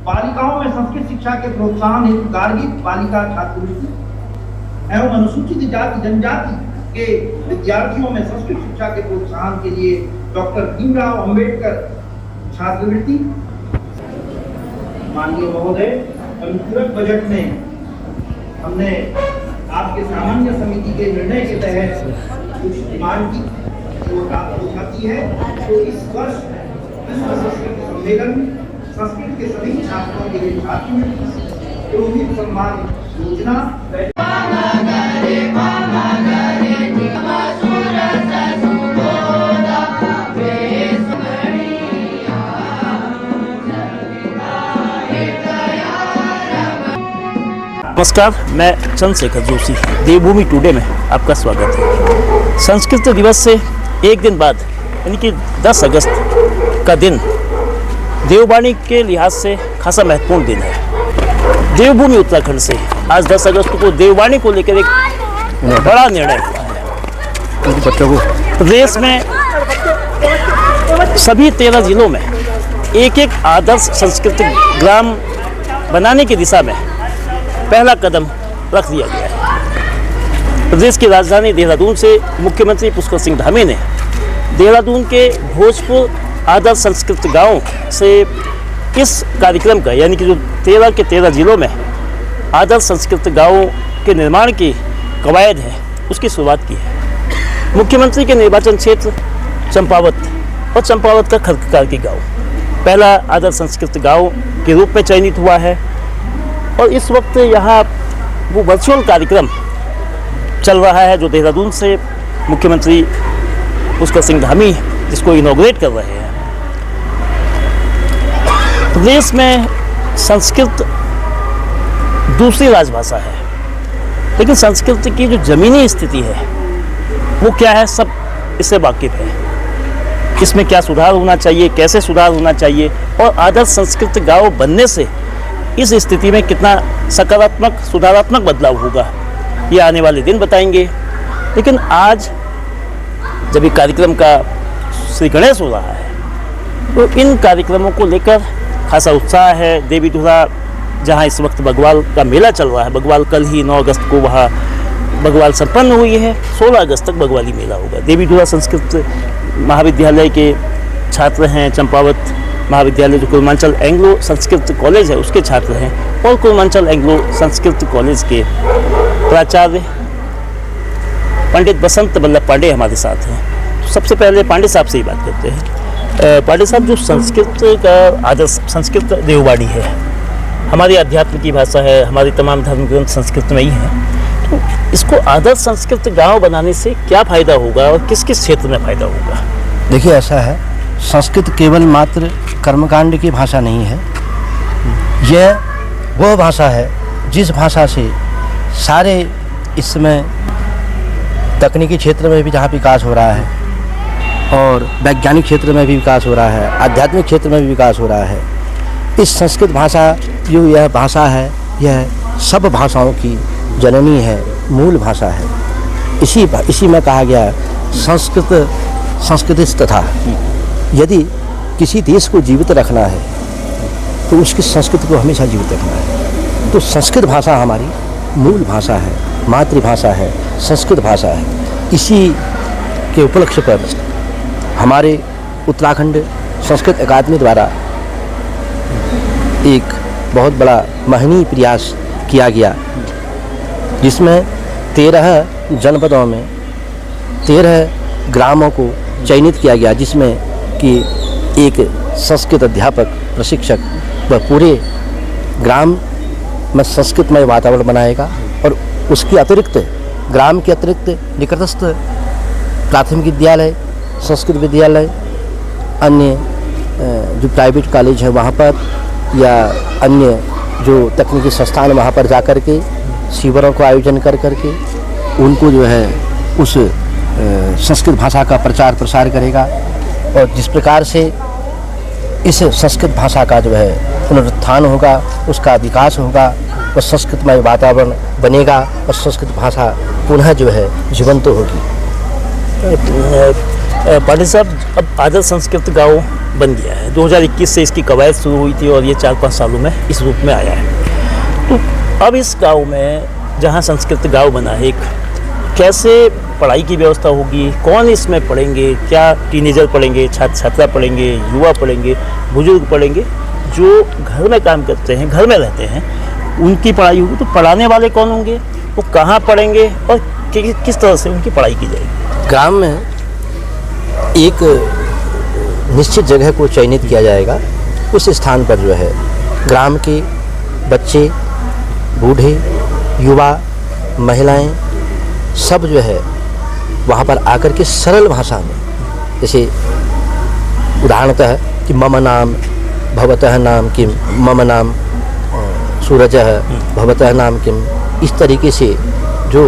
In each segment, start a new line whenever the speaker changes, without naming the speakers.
बालिकाओं में संस्कृत शिक्षा के प्रोत्साहन हेतु गार्गी बालिका छात्रवृत्ति एवं अनुसूचित जाति जनजाति के विद्यार्थियों में संस्कृत शिक्षा के प्रोत्साहन के लिए डॉक्टर भीमराव अंबेडकर छात्रवृत्ति। माननीय महोदय, अनुपूरक बजट में हमने आपके सामान्य समिति के निर्णय के तहत कुछ डिमांड की जो उठाती है। तो इस वर्ष विश्व संस्कृत सम्मेलन संस्कृत के सभी छात्रों के लिए छात्रवृत्ति पुरोहित सम्मान योजना
नमस्कार, मैं चंद्रशेखर जोशी, देवभूमि टुडे में आपका स्वागत है। संस्कृत दिवस से एक दिन बाद यानी कि 10 अगस्त का दिन देववाणी के लिहाज से खासा महत्वपूर्ण दिन है। देवभूमि उत्तराखंड से आज 10 अगस्त को देववाणी को लेकर एक बड़ा निर्णय हुआ है। बच्चों को प्रदेश में सभी 13 जिलों में एक आदर्श संस्कृत ग्राम बनाने की दिशा में पहला कदम रख दिया गया है। प्रदेश की राजधानी देहरादून से मुख्यमंत्री पुष्कर सिंह धामी ने देहरादून के भोजपुर आदर्श संस्कृत गांव से इस कार्यक्रम का यानी कि जो 13 के 13 जिलों में आदर्श संस्कृत गांवों के निर्माण की कवायद है उसकी शुरुआत की है। मुख्यमंत्री के निर्वाचन क्षेत्र चंपावत और चंपावत का खरककार की गाँव पहला आदर्श संस्कृत गाँव के रूप में चयनित हुआ है और इस वक्त यहाँ वो वर्चुअल कार्यक्रम चल रहा है जो देहरादून से मुख्यमंत्री पुष्कर सिंह धामी जिसको इनॉग्रेट कर रहे हैं। प्रदेश में संस्कृत दूसरी राजभाषा है, लेकिन संस्कृत की जो ज़मीनी स्थिति है वो क्या है, सब इससे वाकिफ है। इसमें क्या सुधार होना चाहिए, कैसे सुधार होना चाहिए और आदर्श संस्कृत गाँव बनने से इस स्थिति में कितना सकारात्मक सुधारात्मक बदलाव होगा, ये आने वाले दिन बताएंगे। लेकिन आज जब ये कार्यक्रम का श्री गणेश हो रहा है तो इन कार्यक्रमों को लेकर खासा उत्साह है। देवी धुरा जहाँ इस वक्त बगवाल का मेला चल रहा है, बगवाल कल ही 9 अगस्त को वहाँ बगवाल संपन्न हुई है, 16 अगस्त तक बगवाली मेला होगा। देवी धुरा संस्कृत महाविद्यालय के छात्र हैं, चंपावत महाविद्यालय जो कुर्मांचल एंग्लो संस्कृत कॉलेज है उसके छात्र हैं और कुर्मांचल एंग्लो संस्कृत कॉलेज के प्राचार्य पंडित बसंत बल्लभ पांडे हमारे साथ हैं। तो सबसे पहले पांडे साहब से ही बात करते हैं। पांडे साहब, जो संस्कृत का आदर्श संस्कृत देववाणी है, हमारी अध्यात्म की भाषा है, हमारी तमाम धर्म ग्रंथ संस्कृत में ही हैं, तो इसको आदर्श संस्कृत गाँव बनाने से क्या फ़ायदा होगा और किस किस क्षेत्र में फ़ायदा होगा?
देखिए, ऐसा है, संस्कृत केवल मात्र कर्मकांड की भाषा नहीं है, यह वो भाषा है जिस भाषा से सारे इस समय तकनीकी क्षेत्र में भी जहाँ विकास हो रहा है और वैज्ञानिक क्षेत्र में भी विकास हो रहा है, आध्यात्मिक क्षेत्र में भी विकास हो रहा है। इस संस्कृत भाषा जो यह भाषा है, यह सब भाषाओं की जननी है, मूल भाषा है। इसी में कहा गया संस्कृत संस्कृतिस्त तथा। यदि किसी देश को जीवित रखना है तो उसकी संस्कृति को हमेशा जीवित रखना है। तो संस्कृत भाषा हमारी मूल भाषा है, मातृभाषा है, संस्कृत भाषा है। इसी के उपलक्ष्य पर हमारे उत्तराखंड संस्कृत अकादमी द्वारा एक बहुत बड़ा महनीय प्रयास किया गया, जिसमें 13 जनपदों में 13 ग्रामों को चयनित किया गया, जिसमें कि एक संस्कृत अध्यापक प्रशिक्षक वह पूरे ग्राम में संस्कृतमय वातावरण बनाएगा और उसके अतिरिक्त ग्राम के अतिरिक्त निकटस्थ प्राथमिक विद्यालय, संस्कृत विद्यालय, अन्य जो प्राइवेट कॉलेज है वहाँ पर या अन्य जो तकनीकी संस्थान वहाँ पर जा कर के शिविरों को आयोजन कर करके उनको जो है उस संस्कृत भाषा का प्रचार प्रसार करेगा और जिस प्रकार से इस संस्कृत भाषा का जो है पुनरुत्थान होगा, उसका विकास होगा और संस्कृतमय वातावरण बनेगा और संस्कृत भाषा पुनः जो है जीवंत होगी।
पाटिल साहब, अब आदर्श संस्कृत गांव बन गया है। 2021 से इसकी कवायद शुरू हुई थी और ये 4-5 सालों में इस रूप में आया है। तो अब इस गांव में जहां संस्कृत गांव बना है, कैसे पढ़ाई की व्यवस्था होगी, कौन इसमें पढ़ेंगे, क्या टीनेजर पढ़ेंगे, छात्र छात्रा पढ़ेंगे, युवा पढ़ेंगे, बुजुर्ग पढ़ेंगे, जो घर में काम करते हैं, घर में रहते हैं, उनकी पढ़ाई होगी। तो पढ़ाने वाले कौन होंगे, वो कहाँ पढ़ेंगे और किस तरह से उनकी पढ़ाई की जाएगी?
ग्राम में एक निश्चित जगह को चयनित किया जाएगा। उस स्थान पर जो है ग्राम के बच्चे, बूढ़े, युवा, महिलाएं सब जो है वहाँ पर आकर के सरल भाषा में, जैसे उदाहरणतः कि मम नाम भवतः नाम किम, मम नाम सूरजः भवतः नाम किम, इस तरीके से जो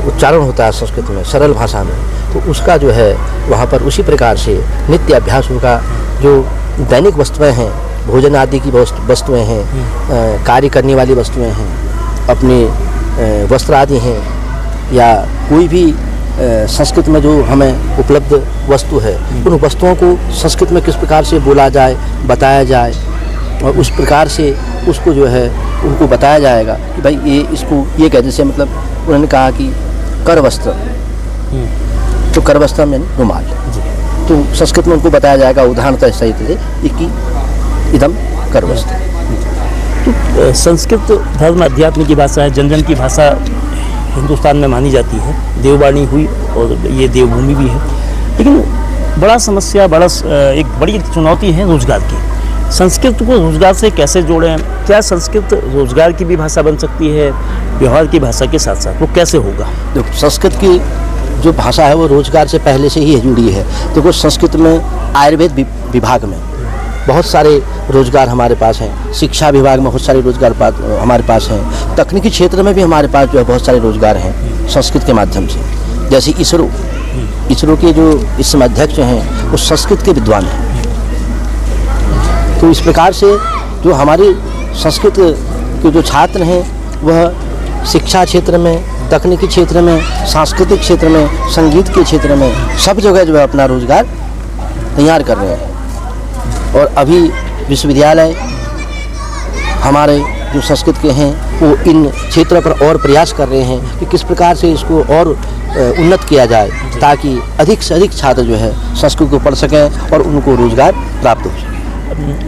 उच्चारण होता है संस्कृत में सरल भाषा में, तो उसका जो है वहाँ पर उसी प्रकार से नित्य अभ्यास होगा। जो दैनिक वस्तुएं हैं, भोजन आदि की वस्तुएं हैं, कार्य करने वाली वस्तुएं हैं, अपने वस्त्र आदि हैं, या कोई भी संस्कृत में जो हमें उपलब्ध वस्तु है, उन वस्तुओं को संस्कृत में किस प्रकार से बोला जाए, बताया जाए, और उस प्रकार से उसको जो है उनको बताया जाएगा कि भाई ये इसको ये कहते, जैसे मतलब उन्होंने कहा कि कर वस्त्र, तो कर वस्त्र में रुमाल, तो संस्कृत में उनको बताया जाएगा उदाहरणतः सही तरह कि इदम कर वस्त्र।
तो संस्कृत धर्म अध्यात्म की भाषा है, जन जन की भाषा हिंदुस्तान में मानी जाती है, देववाणी हुई और ये देवभूमि भी है। लेकिन बड़ा समस्या, एक बड़ी चुनौती है रोजगार की। संस्कृत को रोजगार से कैसे जोड़ें? क्या संस्कृत रोजगार की भी भाषा बन सकती है, व्यवहार की भाषा के साथ साथ? वो कैसे होगा?
देखो, संस्कृत की जो भाषा है वो रोजगार से पहले से ही जुड़ी है। देखो, संस्कृत में आयुर्वेद विभाग में बहुत सारे रोजगार हमारे पास हैं, शिक्षा विभाग में बहुत सारे रोजगार हमारे पास हैं, तकनीकी क्षेत्र में भी हमारे पास जो है बहुत सारे रोजगार हैं संस्कृत के माध्यम से। जैसे इसरो के जो इस समय अध्यक्ष हैं वो संस्कृत के विद्वान हैं। तो इस प्रकार से जो हमारे संस्कृत के जो छात्र हैं वह शिक्षा क्षेत्र में, तकनीकी क्षेत्र में, सांस्कृतिक क्षेत्र में, संगीत के क्षेत्र में सब जगह जो है अपना रोजगार तैयार कर रहे हैं। और अभी विश्वविद्यालय हमारे जो संस्कृत के हैं वो इन क्षेत्रों पर और प्रयास कर रहे हैं कि किस प्रकार से इसको और उन्नत किया जाए, ताकि अधिक से अधिक छात्र जो है संस्कृत को पढ़ सकें और उनको रोजगार प्राप्त हो सके।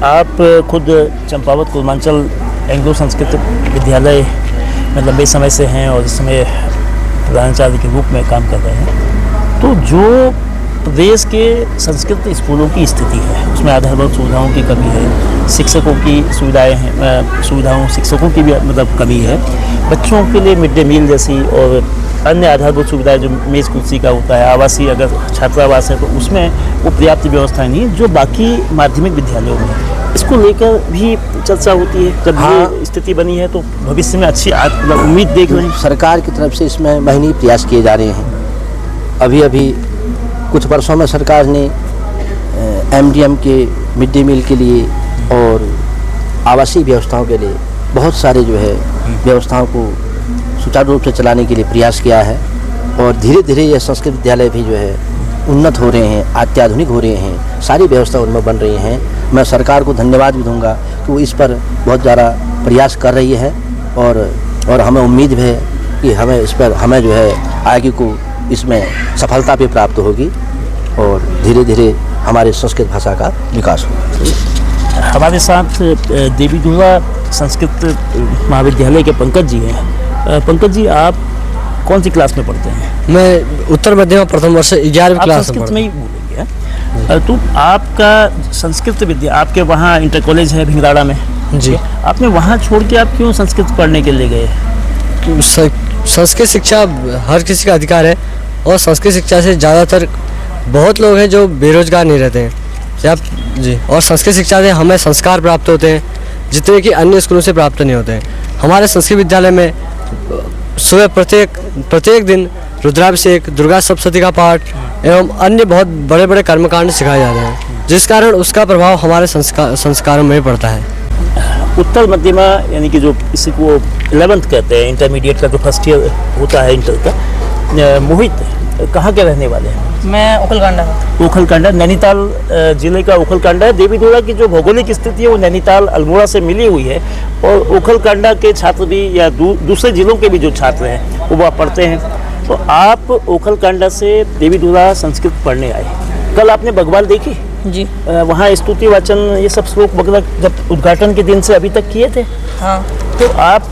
आप खुद चंपावत पूर्वांचल एंग्लो संस्कृत विद्यालय में लंबे समय से हैं और इस समय प्रधानाचार्य के रूप में काम कर रहे हैं। तो जो प्रदेश के संस्कृत स्कूलों की स्थिति है उसमें आधारभूत सुविधाओं की कमी है, शिक्षकों की सुविधाएं हैं, शिक्षकों की भी मतलब कमी है, बच्चों के लिए मिड डे मील जैसी और अन्य आधारभूत सुविधाएं जो मेज कुर्सी का होता है, आवासीय अगर छात्रावास है तो उसमें वो पर्याप्त व्यवस्थाएं नहीं है जो बाकी माध्यमिक विद्यालयों में। इसको लेकर भी चर्चा होती है। जब ये स्थिति बनी है तो भविष्य में अच्छी उम्मीद देख रहे हैं।
सरकार की तरफ से इसमें महनीय प्रयास किए जा रहे हैं। अभी कुछ वर्षों में सरकार ने MDM के मिड डे मील के लिए और आवासीय व्यवस्थाओं के लिए बहुत सारे जो है व्यवस्थाओं को सुचारू रूप से चलाने के लिए प्रयास किया है। और धीरे धीरे यह संस्कृत विद्यालय भी जो है उन्नत हो रहे हैं, अत्याधुनिक हो रहे हैं, सारी व्यवस्था उनमें बन रही हैं। मैं सरकार को धन्यवाद भी दूंगा कि वो इस पर बहुत ज़्यादा प्रयास कर रही है और हमें उम्मीद है कि हमें इस पर हमें जो है आगे को इसमें सफलता भी प्राप्त होगी और धीरे धीरे हमारे संस्कृत भाषा का विकास होगा।
हमारे साथ देवी दुर्गा संस्कृत महाविद्यालय के पंकज जी हैं। पंकज जी, आप कौन सी क्लास में पढ़ते हैं?
मैं उत्तर मध्यमा प्रथम वर्ष 11वीं क्लास में।
संस्कृत में ही बोलेंगे। तो आपका संस्कृत विद्या, आपके वहाँ इंटर कॉलेज है भिंगराड़ा में
जी,
आपने वहाँ छोड़ के आप क्यों संस्कृत पढ़ने के लिए गए?
संस्कृत शिक्षा हर किसी का अधिकार है और संस्कृत शिक्षा से ज़्यादातर बहुत लोग हैं जो बेरोजगार नहीं रहते हैं जी। और संस्कृत शिक्षा से हमें संस्कार प्राप्त होते हैं जितने कि अन्य स्कूलों से प्राप्त नहीं होते हैं। हमारे संस्कृत विद्यालय में सुबह प्रत्येक दिन रुद्राभिषेक, दुर्गा सप्तशती का पाठ एवं अन्य बहुत बड़े बड़े कर्मकांड सिखाए जाते हैं, जिस कारण उसका प्रभाव हमारे संस्कारों में पड़ता है।
उत्तर मध्यमा यानी कि जो इसी को 11th कहते हैं, इंटरमीडिएट का जो फर्स्ट ईयर होता है इंटर का, मोहित कहाँ के रहने वाले हैं?
मैं उखलकांडा का।
ओखलकांडा नैनीताल जिले का ओखलकांडा है। देवीधुरा की जो भौगोलिक स्थिति है वो नैनीताल अल्मोड़ा से मिली हुई है और ओखलकांडा के छात्र भी या दूसरे जिलों के भी जो छात्र हैं वो वहाँ पढ़ते हैं। तो आप ओखलकांडा से देवीधुरा संस्कृत पढ़ने आए। कल आपने बगवाल देखी?
जी
वहाँ स्तुति वाचन ये सब श्लोक वगैरह जब उद्घाटन के दिन से अभी तक किए थे।
हाँ।
तो आप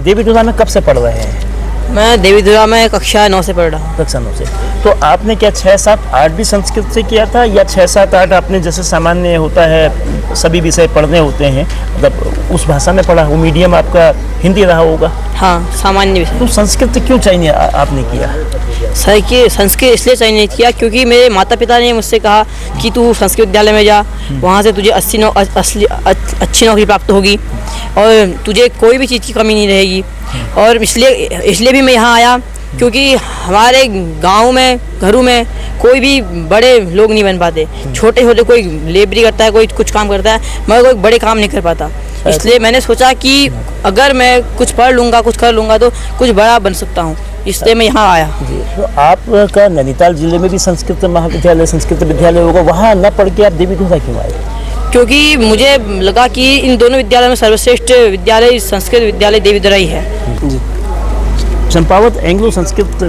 देवीधुरा में कब से पढ़ रहे हैं?
मैं देवीधुरा में कक्षा 9 से पढ़ रहा हूँ।
कक्षा 9 से। तो आपने क्या 6, 7, 8 भी संस्कृत से किया था या 6, 7, 8 आपने जैसे सामान्य होता है सभी विषय पढ़ने होते हैं मतलब उस भाषा में पढ़ा? वो मीडियम आपका हिंदी रहा होगा?
हाँ, सामान्य विषय।
तो संस्कृत क्यों चाहिए आपने किया?
सर कि संस्कृत इसलिए चयन नहीं किया क्योंकि मेरे माता पिता ने मुझसे कहा कि तू संस्कृत विद्यालय में जा, वहाँ से तुझे अच्छी नौकरी प्राप्त होगी और तुझे कोई भी चीज़ की कमी नहीं रहेगी। और इसलिए भी मैं यहाँ आया क्योंकि हमारे गांव में घरों में कोई भी बड़े लोग नहीं बन पाते। छोटे छोटे कोई लेबरी करता है, कोई कुछ काम करता है, मगर कोई बड़े काम नहीं कर पाता। इसलिए मैंने सोचा कि अगर मैं कुछ पढ़ लूँगा, कुछ कर लूँगा तो कुछ बड़ा बन सकता हूँ, इसलिए मैं यहाँ आया।
तो आपका नैनीताल जिले में भी संस्कृत महाविद्यालय संस्कृत विद्यालय होगा, वहाँ न पढ़ के आप देवीधुरा क्यों आए?
क्योंकि मुझे लगा कि इन दोनों विद्यालयों में सर्वश्रेष्ठ विद्यालय संस्कृत विद्यालय देवीधुरा ही है।
चंपावत एंग्लो संस्कृत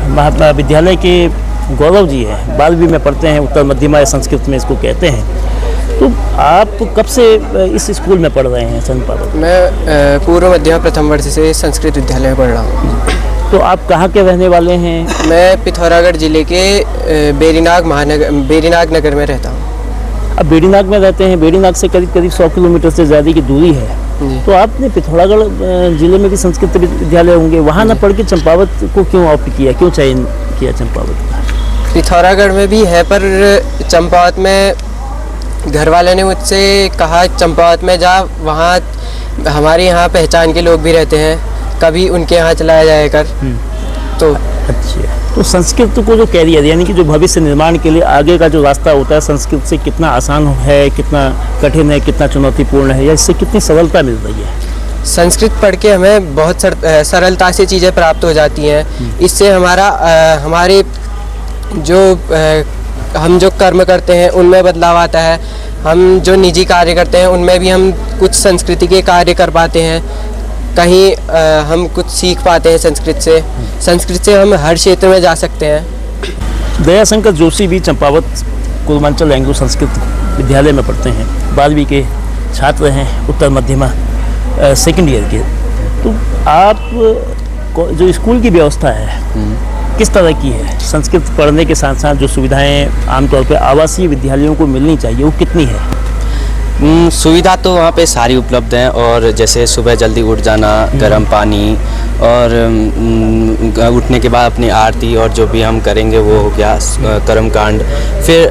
महाविद्यालय के गौरव जी हैं, 12वीं में पढ़ते हैं, उत्तर मध्यमा संस्कृत में इसको कहते हैं। तो आप कब से इस स्कूल में पढ़ रहे हैं चंपावत?
मैं पूर्व मध्यमा प्रथम वर्ष से संस्कृत विद्यालय में पढ़ रहा हूँ।
तो आप कहाँ के रहने वाले हैं?
मैं पिथौरागढ़ जिले के बेरीनाग नगर में रहता हूँ।
अब बेड़ीनाग में रहते हैं, बेड़ीनाग से करीब 100 किलोमीटर से ज़्यादा की दूरी है। तो आपने पिथौरागढ़ जिले में भी संस्कृत विद्यालय होंगे, वहाँ ना पढ़ के चंपावत को क्यों ऑप्ट किया, क्यों चयन किया चंपावत का?
पिथौरागढ़ में भी है पर चंपावत में घर वाले ने मुझसे कहा चंपावत में जा, वहाँ हमारे यहाँ पहचान के लोग भी रहते हैं, कभी उनके यहाँ चलाया जाए कर। तो
अच्छा, तो संस्कृत को जो कैरियर यानी कि जो भविष्य निर्माण के लिए आगे का जो रास्ता होता है संस्कृत से कितना आसान है, कितना कठिन है, कितना चुनौतीपूर्ण है, या इससे कितनी सरलता मिल रही है?
संस्कृत पढ़ के हमें बहुत सरलता से चीज़ें प्राप्त हो जाती हैं। इससे हमारे हम जो कर्म करते हैं उनमें बदलाव आता है। हम जो निजी कार्य करते हैं उनमें भी हम कुछ संस्कृति के कार्य कर पाते हैं। कहीं हम कुछ सीख पाते हैं संस्कृत से हम हर क्षेत्र में जा सकते हैं।
दयाशंकर जोशी भी चंपावत पूर्वांचल एंग्लो संस्कृत विद्यालय में पढ़ते हैं, 12वीं के छात्र हैं, उत्तर मध्यमा सेकेंड ईयर के। तो आप जो स्कूल की व्यवस्था है किस तरह की है? संस्कृत पढ़ने के साथ साथ जो सुविधाएं आमतौर पर आवासीय विद्यालयों को मिलनी चाहिए वो कितनी है?
सुविधा तो वहाँ पे सारी उपलब्ध हैं, और जैसे सुबह जल्दी उठ जाना, गर्म पानी, और उठने के बाद अपनी आरती और जो भी हम करेंगे वो हो गया कर्मकांड। फिर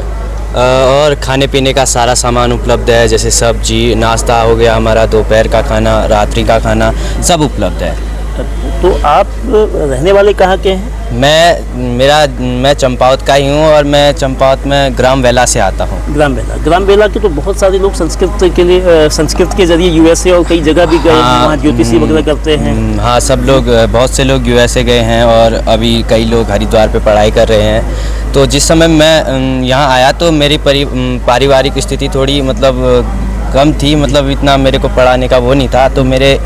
और खाने पीने का सारा सामान उपलब्ध है, जैसे सब्जी, नाश्ता हो गया, हमारा दोपहर का खाना, रात्रि का खाना सब उपलब्ध है।
तो आप रहने वाले कहाँ के हैं?
मैं चंपावत का ही हूँ और मैं चंपावत में ग्राम वेला से आता हूँ।
ग्राम वेला के तो बहुत सारे लोग संस्कृत के लिए संस्कृत के जरिए यूएसए और कई जगह भी गए, वहाँ ज्योतिषी वगैरह करते हैं।
हाँ, सब लोग, बहुत से लोग यूएसए गए हैं और अभी कई लोग हरिद्वार पे पढ़ाई कर रहे हैं। तो जिस समय मैं यहाँ आया तो मेरी पारिवारिक स्थिति थोड़ी मतलब कम थी, मतलब इतना मेरे को पढ़ाने का वो नहीं था। तो मेरे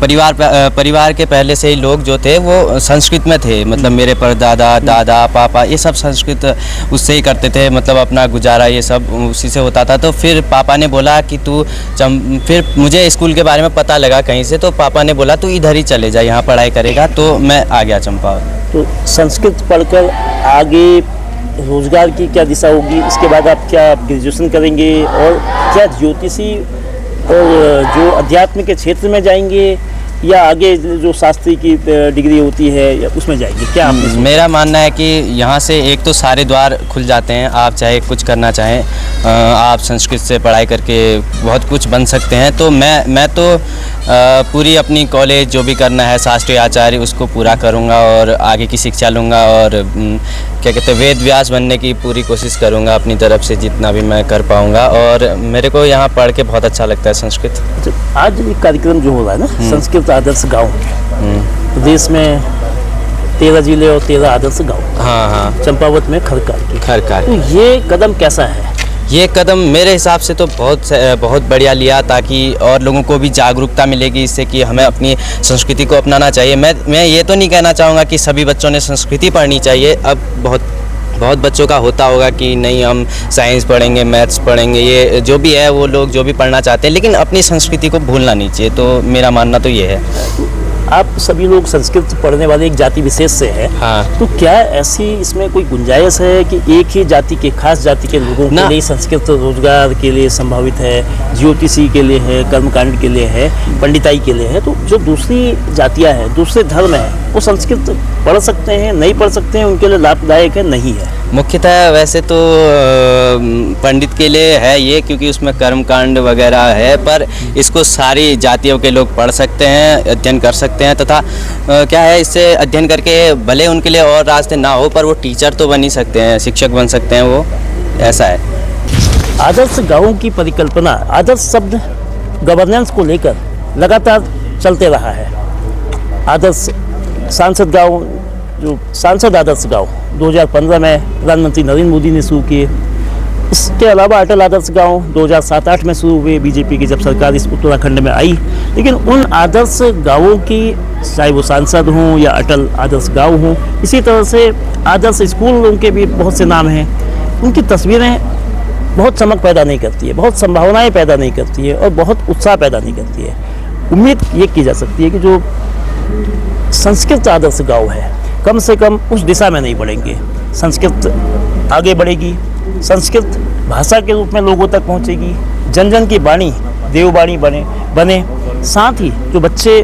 परिवार के पहले से ही लोग जो थे वो संस्कृत में थे, मतलब मेरे परदादा, दादा, पापा ये सब संस्कृत उससे ही करते थे, मतलब अपना गुजारा ये सब उसी से होता था। तो फिर पापा ने बोला कि फिर मुझे स्कूल के बारे में पता लगा कहीं से, तो पापा ने बोला तू इधर ही चले जा, यहाँ पढ़ाई करेगा। तो मैं आ गया चंपावत।
तो संस्कृत पढ़कर आगे रोजगार की क्या दिशा होगी? इसके बाद आप क्या ग्रेजुएशन करेंगे और क्या ज्योतिषी और जो अध्यात्म के क्षेत्र में जाएंगे या आगे जो शास्त्री की डिग्री होती है या उसमें जाएंगे? क्या आपने
मेरा मानना है कि यहाँ से एक तो सारे द्वार खुल जाते हैं, आप चाहे कुछ करना चाहें, आप संस्कृत से पढ़ाई करके बहुत कुछ बन सकते हैं। तो मैं तो पूरी अपनी कॉलेज जो भी करना है शास्त्रीय आचार्य उसको पूरा करूँगा और आगे की शिक्षा लूँगा, और क्या कहते हैं वेद व्यास बनने की पूरी कोशिश करूँगा अपनी तरफ से जितना भी मैं कर पाऊँगा। और मेरे को यहाँ पढ़ के बहुत अच्छा लगता है संस्कृत।
आज एक कार्यक्रम जो हो रहा है ना, संस्कृत आदर्श गाँव, प्रदेश में 13 जिले और 13 आदर्श गाँव,
हाँ हाँ
चंपावत में खरकार की।
खरकार।
तो ये कदम कैसा है?
ये कदम मेरे हिसाब से तो बहुत बढ़िया लिया, ताकि और लोगों को भी जागरूकता मिलेगी इससे कि हमें अपनी संस्कृति को अपनाना चाहिए। मैं ये तो नहीं कहना चाहूँगा कि सभी बच्चों ने संस्कृति पढ़नी चाहिए। अब बहुत बच्चों का होता होगा कि नहीं हम साइंस पढ़ेंगे, मैथ्स पढ़ेंगे, ये जो भी है वो लोग जो भी पढ़ना चाहते हैं, लेकिन अपनी संस्कृति को भूलना नहीं चाहिए। तो मेरा मानना तो ये है।
आप सभी लोग संस्कृत पढ़ने वाले एक जाति विशेष से हैं।
हाँ।
तो क्या ऐसी इसमें कोई गुंजाइश है कि एक ही जाति के, खास जाति के लोगों के लिए संस्कृत रोजगार के लिए संभावित है, ज्योतिषी के लिए है, कर्मकांड के लिए है, पंडिताई के लिए है? तो जो दूसरी जातियां हैं, दूसरे धर्म हैं, वो संस्कृत पढ़ सकते हैं, नहीं पढ़ सकते हैं, उनके लिए लाभदायक है, नहीं है?
मुख्यतः वैसे तो पंडित के लिए है ये, क्योंकि उसमें कर्मकांड वगैरह है, पर इसको सारी जातियों के लोग पढ़ सकते हैं, अध्ययन कर सकते हैं। तथा क्या है, इससे अध्ययन करके भले उनके लिए और रास्ते ना हो, पर वो टीचर तो बन ही सकते हैं, शिक्षक बन सकते हैं, वो ऐसा है।
आदर्श गाँवों की परिकल्पना, आदर्श शब्द गवर्नेंस को लेकर लगातार चलते रहा है। आदर्श सांसद गाँव, जो सांसद आदर्श गाँव 2015 में प्रधानमंत्री नरेंद्र मोदी ने शुरू किए। इसके अलावा अटल आदर्श गाँव 2007-8 में शुरू हुए, बीजेपी की जब सरकार इस उत्तराखंड में आई। लेकिन उन आदर्श गाँवों की, चाहे वो सांसद हों या अटल आदर्श गाँव हों, इसी तरह से आदर्श स्कूलों के भी बहुत से नाम हैं। उनकी तस्वीरें बहुत चमक पैदा नहीं करती है, बहुत संभावनाएं पैदा नहीं करती है और बहुत उत्साह पैदा नहीं करती है। उम्मीद ये की जा सकती है कि जो संस्कृत आदर्श गाँव है, कम से कम उस दिशा में नहीं बढ़ेंगे। संस्कृत आगे बढ़ेगी, संस्कृत भाषा के रूप में लोगों तक पहुंचेगी, जन जन की वाणी देववाणी बने। साथ ही जो बच्चे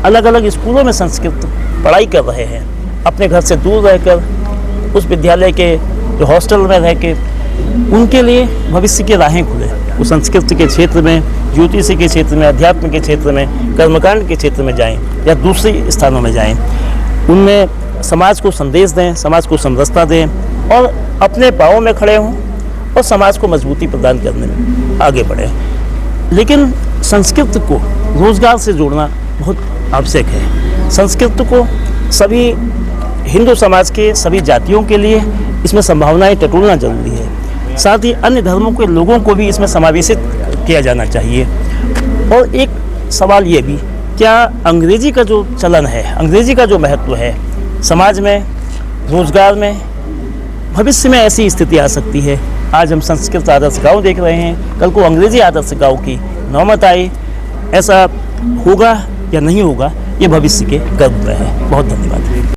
अलग अलग स्कूलों में संस्कृत पढ़ाई कर रहे हैं, अपने घर से दूर रहकर उस विद्यालय के जो हॉस्टल में रह के, उनके लिए भविष्य की राहें खुले। वो संस्कृत के क्षेत्र में, ज्योतिषी के क्षेत्र में, अध्यात्म के क्षेत्र में, कर्मकांड के क्षेत्र में जाएं या दूसरे स्थानों में जाएं, उनमें समाज को संदेश दें, समाज को समरसता दें और अपने पाँव में खड़े हों और समाज को मजबूती प्रदान करने में आगे बढ़ें। लेकिन संस्कृत को रोजगार से जोड़ना बहुत आवश्यक है। संस्कृत को सभी हिंदू समाज के सभी जातियों के लिए इसमें संभावनाएं टटोलना जरूरी है। साथ ही अन्य धर्मों के लोगों को भी इसमें समावेशित किया जाना चाहिए। और एक सवाल ये भी, क्या अंग्रेजी का जो चलन है, अंग्रेजी का जो महत्व है समाज में, रोजगार में, भविष्य में ऐसी स्थिति आ सकती है। आज हम संस्कृत आदर्श गाँव देख रहे हैं, कल को अंग्रेजी आदर्श गाँव की नौबत आए, ऐसा होगा या नहीं होगा, ये भविष्य के गर्भ में है। बहुत धन्यवाद।